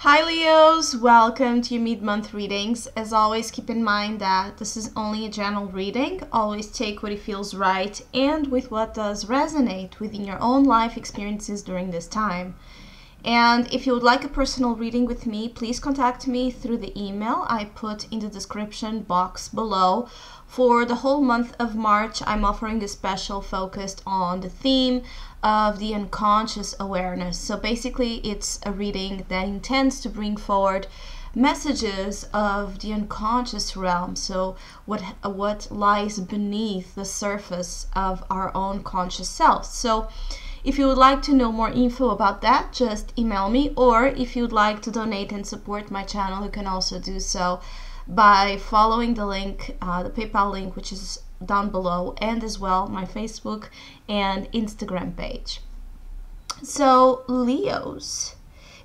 Hi Leos, welcome to your mid-month readings. As always, keep in mind that this is only a general reading. Always take what feels right and with what does resonate within your own life experiences during this time. And if you would like a personal reading with me, please contact me through the email I put in the description box below. For the whole month of March, I'm offering a special focused on the theme of the unconscious awareness. So basically, it's a reading that intends to bring forward messages of the unconscious realm. So what lies beneath the surface of our own conscious self. So if you would like to know more info about that, just email me, or if you'd like to donate and support my channel, you can also do so by following the link, the PayPal link, which is down below, and as well my Facebook and Instagram page. So Leos,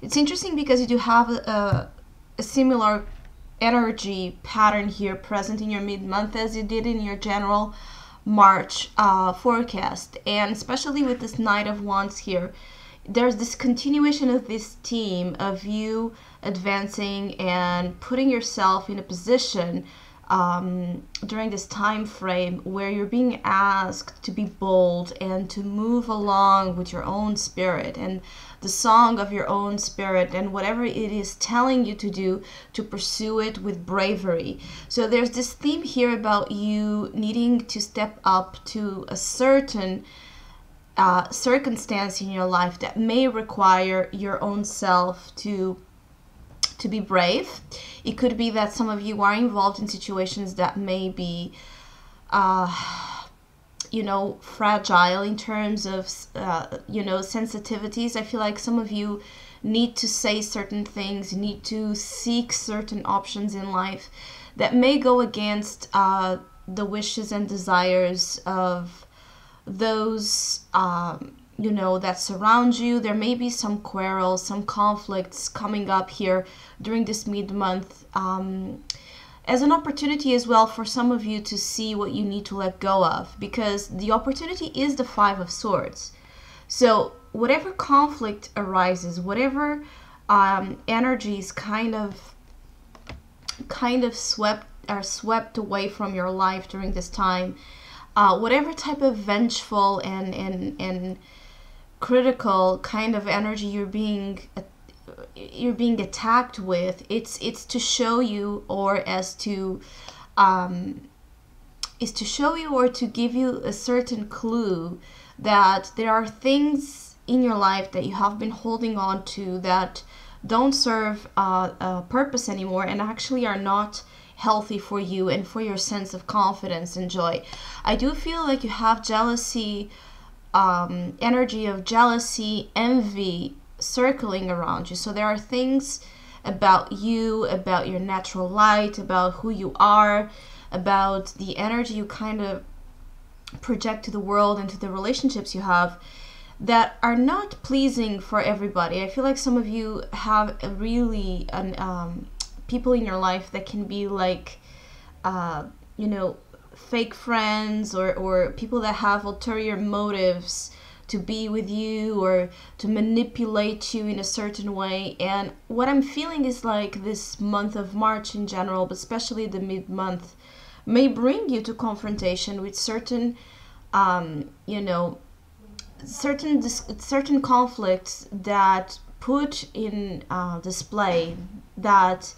it's interesting because you do have a similar energy pattern here present in your mid-month as you did in your general March forecast, and especially with this Knight of Wands here, there's this continuation of this theme of you advancing and putting yourself in a position during this time frame where you're being asked to be bold and to move along with your own spirit and the song of your own spirit, and whatever it is telling you to do, to pursue it with bravery. So there's this theme here about you needing to step up to a certain circumstance in your life that may require your own self to be brave. It could be that some of you are involved in situations that may be fragile in terms of sensitivities. I feel like some of you need to say certain things, need to seek certain options in life that may go against the wishes and desires of those that surround you. There may be some quarrels, some conflicts coming up here during this mid-month, as an opportunity as well for some of you to see what you need to let go of, because the opportunity is the Five of Swords. So whatever conflict arises, whatever energies kind of swept away from your life during this time, whatever type of vengeful and critical kind of energy you're being attacked with, it's to show you, or to give you a certain clue that there are things in your life that you have been holding on to that don't serve a purpose anymore and actually are not healthy for you and for your sense of confidence and joy. I do feel like you have jealousy, energy of jealousy, envy circling around you. So there are things about you, about your natural light, about who you are, about the energy you kind of project to the world and to the relationships you have, that are not pleasing for everybody. I feel like some of you have a really people in your life that can be like fake friends, or people that have ulterior motives to be with you or to manipulate you in a certain way. And what I'm feeling is like this month of March in general, but especially the mid-month, may bring you to confrontation with certain certain conflicts that put in display that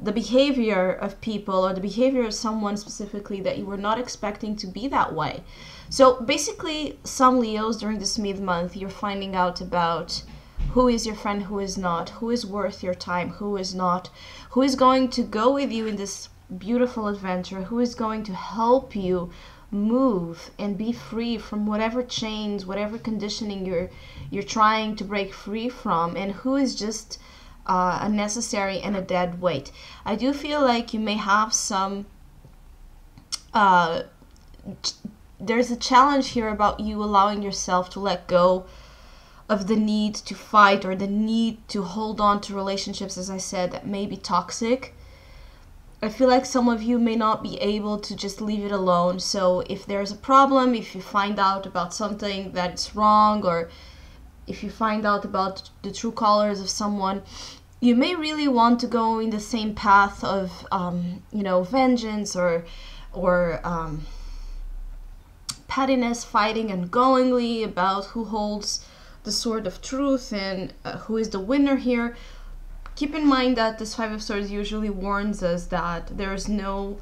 the behavior of people, or the behavior of someone specifically, that you were not expecting to be that way. So basically, some Leos during this mid-month, you're finding out about who is your friend, who is not, who is worth your time, who is not, who is going to go with you in this beautiful adventure, who is going to help you move and be free from whatever chains, whatever conditioning you're trying to break free from, and who is just unnecessary and a dead weight. I do feel like you may have some there's a challenge here about you allowing yourself to let go of the need to fight, or the need to hold on to relationships, as I said, that may be toxic. I feel like some of you may not be able to just leave it alone. So if there's a problem, if you find out about something that's wrong, or if you find out about the true colors of someone, you may really want to go in the same path of, vengeance or pettiness, fighting ongoingly about who holds the sword of truth and who is the winner here. Keep in mind that this Five of Swords usually warns us that there is no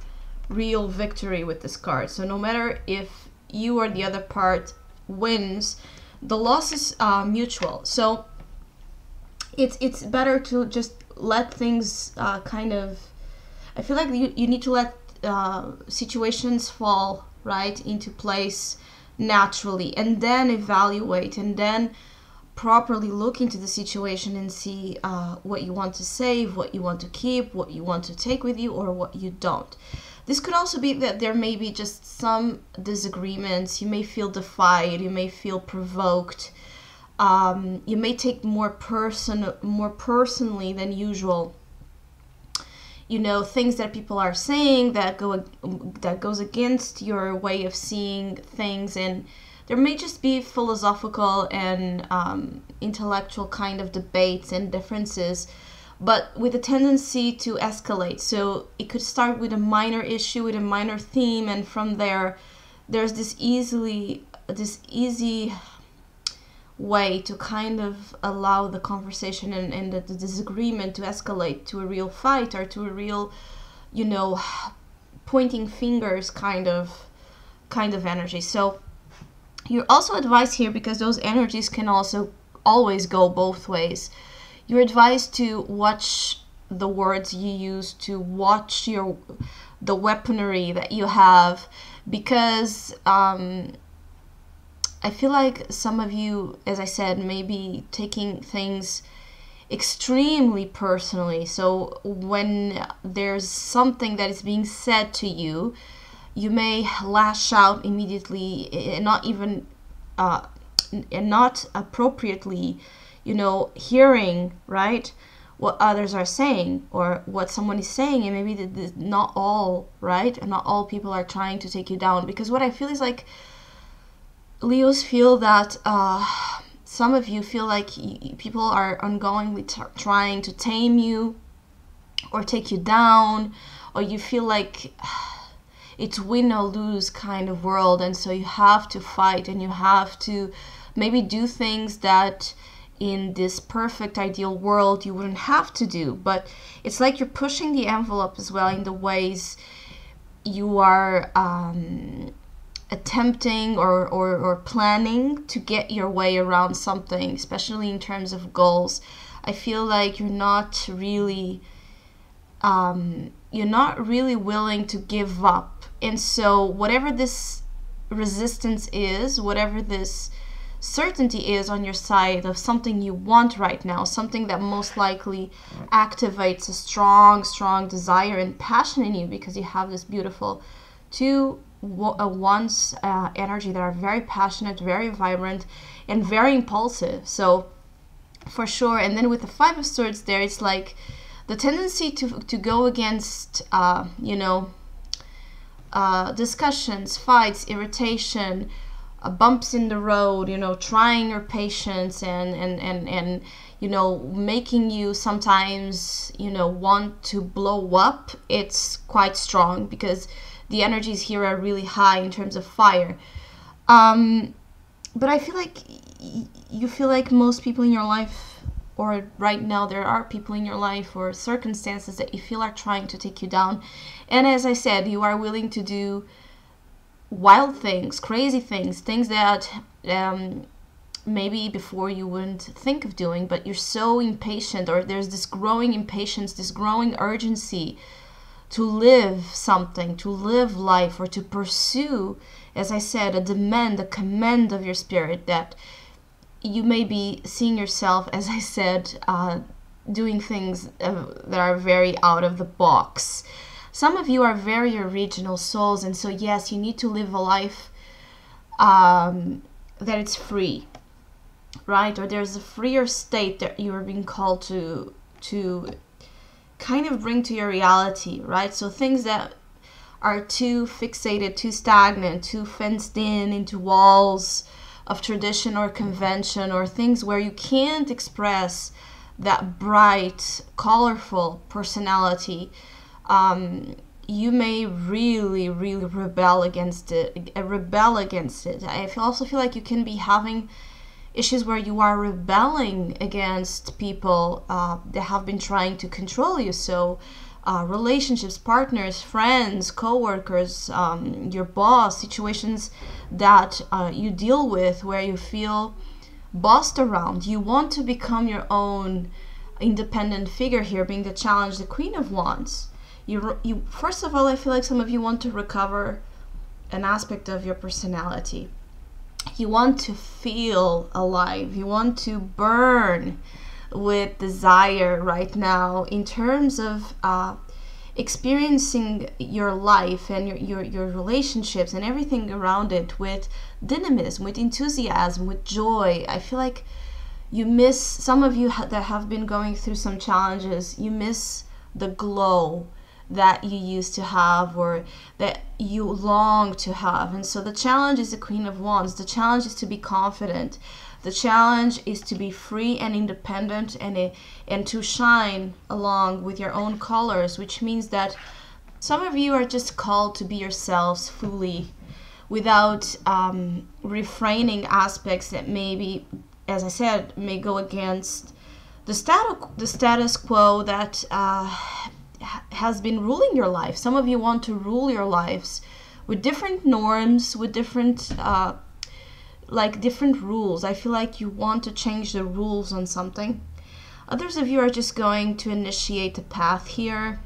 real victory with this card. So no matter if you or the other part wins, the loss is mutual. So it's better to just let things kind of, I feel like you need to let situations fall right into place naturally, and then evaluate, and then properly look into the situation and see what you want to save, what you want to keep, what you want to take with you, or what you don't. This could also be that there may be just some disagreements. You may feel defied, you may feel provoked, you may take more personally than usual, things that people are saying that goes against your way of seeing things. And there may just be philosophical and intellectual kind of debates and differences, but with a tendency to escalate. So it could start with a minor issue, with a minor theme, and from there, there's this easy way to kind of allow the conversation and the disagreement to escalate to a real fight, or to a real, pointing fingers kind of energy. So you're also advised here, because those energies can also always go both ways. You're advised to watch the words you use, to watch the weaponry that you have, because I feel like some of you, as I said, may be taking things extremely personally. So when there's something that is being said to you, you may lash out immediately, and not even and not appropriately, hearing right what others are saying or what someone is saying, and maybe not all right, and not all people are trying to take you down. Because what I feel is like Leos feel that some of you feel like people are ongoingly trying to tame you or take you down, or you feel like it's win or lose kind of world, and so you have to fight, and you have to maybe do things that in this perfect ideal world you wouldn't have to do. But it's like you're pushing the envelope as well in the ways you are attempting or planning to get your way around something, especially in terms of goals. I feel like you're not really willing to give up. And so whatever this resistance is, whatever this certainty is on your side of something you want right now, something that most likely activates a strong desire and passion in you, because you have this beautiful two one's energy that are very passionate, very vibrant, and very impulsive. So for sure. And then with the Five of Swords there, it's like the tendency to go against discussions, fights, irritation, bumps in the road, trying your patience and making you sometimes want to blow up. It's quite strong, because the energies here are really high in terms of fire. But I feel like you feel like most people in your life, or right now there are people in your life or circumstances that you feel are trying to take you down. And as I said, you are willing to do wild things, crazy things, things that maybe before you wouldn't think of doing, but you're so impatient, or there's this growing impatience, this growing urgency to live something, to live life, or to pursue, as I said, a command of your spirit, that you may be seeing yourself, as I said, doing things that are very out of the box. Some of you are very original souls, and so yes, you need to live a life that it's free, right? Or there's a freer state that you are being called to kind of bring to your reality, right? So things that are too fixated, too stagnant, too fenced in into walls of tradition or convention, or things where you can't express that bright, colorful personality, you may really, really rebel against it. I also feel like you can be having issues where you are rebelling against people that have been trying to control you. So relationships, partners, friends, co-workers, your boss, situations that you deal with where you feel bossed around. You want to become your own independent figure here, being the challenge, the Queen of Wands. You first of all, I feel like some of you want to recover an aspect of your personality. You want to feel alive. You want to burn with desire right now in terms of experiencing your life and your relationships and everything around it with dynamism, with enthusiasm, with joy. I feel like you miss, some of you that have been going through some challenges, you miss the glow that you used to have or that you long to have. And so the challenge is the Queen of Wands. The challenge is to be confident. The challenge is to be free and independent and to shine along with your own colors, which means that some of you are just called to be yourselves fully without refraining aspects that maybe, as I said, may go against the status quo that has been ruling your life. Some of you want to rule your lives with different norms, with different different rules. I feel like you want to change the rules on something. Others of you are just going to initiate a path here.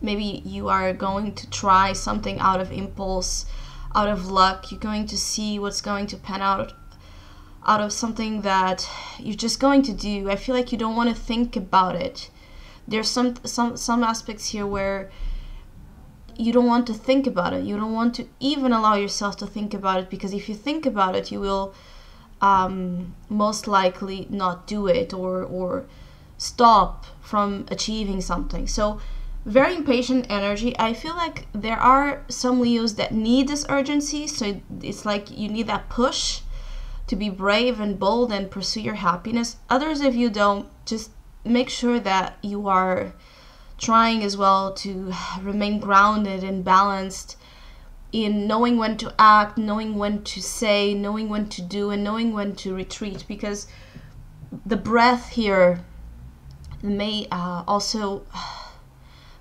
Maybe you are going to try something out of impulse, out of luck. You're going to see what's going to pan out of something that you're just going to do. I feel like you don't want to think about it. There's some aspects here where you don't want to think about it. You don't want to even allow yourself to think about it, because if you think about it, you will most likely not do it or stop from achieving something. So very impatient energy. I feel like there are some Leos that need this urgency. So it's like you need that push to be brave and bold and pursue your happiness. Others of you don't. Just make sure that you are trying as well to remain grounded and balanced in knowing when to act, knowing when to say, knowing when to do, and knowing when to retreat, because the breath here may also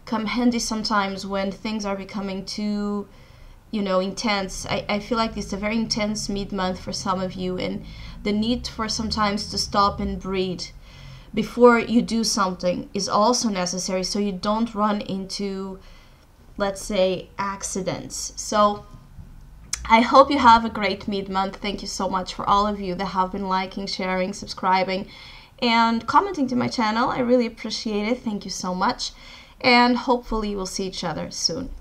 come handy sometimes when things are becoming too intense. I feel like it's a very intense mid-month for some of you, and the need for sometimes to stop and breathe before you do something is also necessary, so you don't run into, let's say, accidents. So I hope you have a great mid-month. Thank you so much for all of you that have been liking, sharing, subscribing, and commenting to my channel. I really appreciate it. Thank you so much, and hopefully we'll see each other soon.